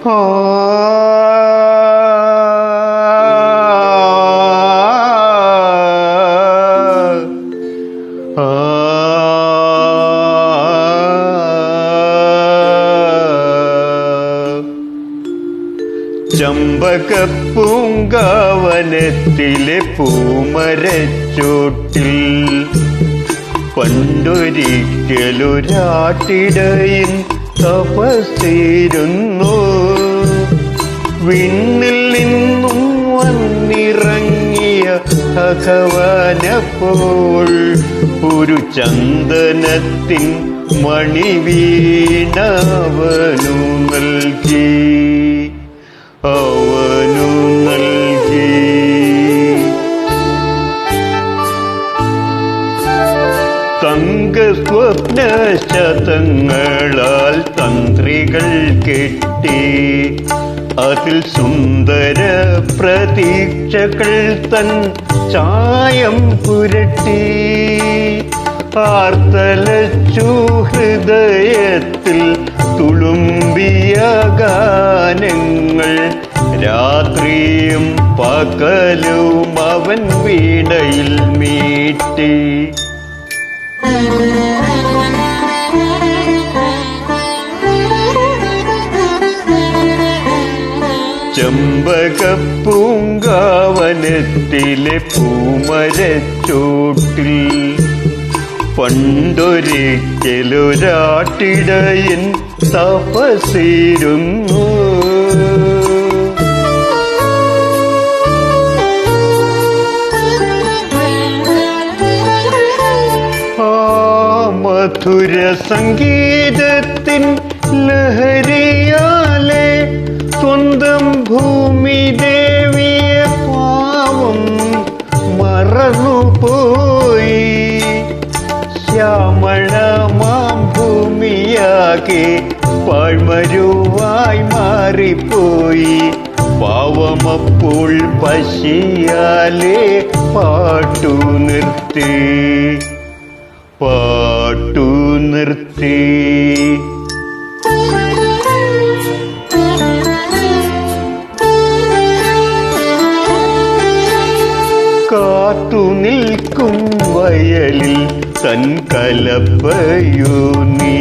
ചമ്പകപ്പൂങ്കാവനത്തിലെ പൂമരച്ചോട്ടിൽ പണ്ടൊരിക്കലൊരാട്ടിടയൻ തപസ്സിരുന്നു. വിണ്ണിൽ നിന്നും വന്നിറങ്ങിയ ഭഗവാനപ്പോൾ ഒരു ചന്ദനത്തിൻ മണിവീണവനു നൽകി. തങ്കസ്വപ്ന ശതങ്ങളാൽ തന്ത്രികൾ കെട്ടി അതിൽ സുന്ദര പ്രതീക്ഷകൾ തൻ ചായം പുരട്ടി. ആർത്തലച്ചു ഹൃദയത്തിൽ തുളുമ്പിയ ഗാനങ്ങൾ രാത്രിയും പകലും അവൻ വീണയിൽ മീട്ടി. ചമ്പകപ്പൂങ്കാവനത്തിലെ പൂമരച്ചോട്ടിൽ പണ്ടൊരിക്കലൊരാട്ടിടയൻ തപസ്സിരുന്നു. മധുര സംഗീതത്തിൻ ലഹരിയാലെ സ്വന്തം ഭൂമി ദേവിയെ പാവം മറന്നുപോയി. ശ്യാമളമാം ഭൂമിയാകെ പാഴ്മരുവായി മാറിപ്പോയി. പാവമപ്പോൾ പശിയാലെ പാട്ടു നിർത്തി. കാത്തു നിൽക്കും വയലിൽ തൻ കലപ്പയൂന്നി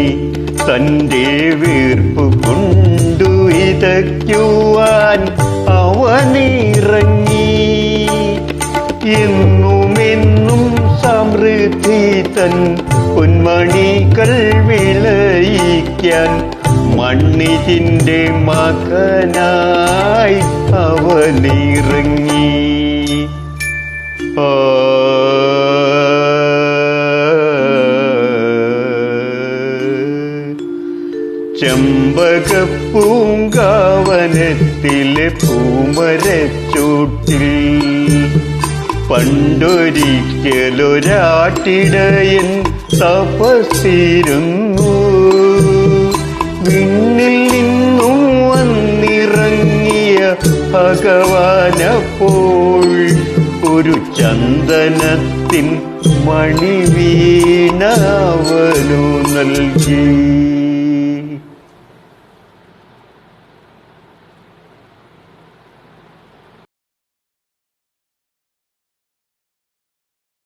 തൻ്റെ വീർപ്പ് കൊണ്ടു ഇതയ്ക്കുവാൻ അവനിറങ്ങി. എന്നുമെന്നും സമൃദ്ധി തൻ പൊന്മണികൾ വിളയിക്കാൻ മണ്ണിതിൻ്റെ മകനായി അവനിറങ്ങി. ചമ്പകപ്പൂങ്കാവനത്തിലെ പൂമരച്ചോട്ടിൽ പണ്ടൊരിക്കലൊരാട്ടിടയൻ തപസ്സിരുന്നു. വിണ്ണിൽ നിന്നും വന്നിറങ്ങിയ ഭഗവാനപ്പോൾ ഒരു ചന്ദനത്തിൻ മണിവീണവനു നൽകി.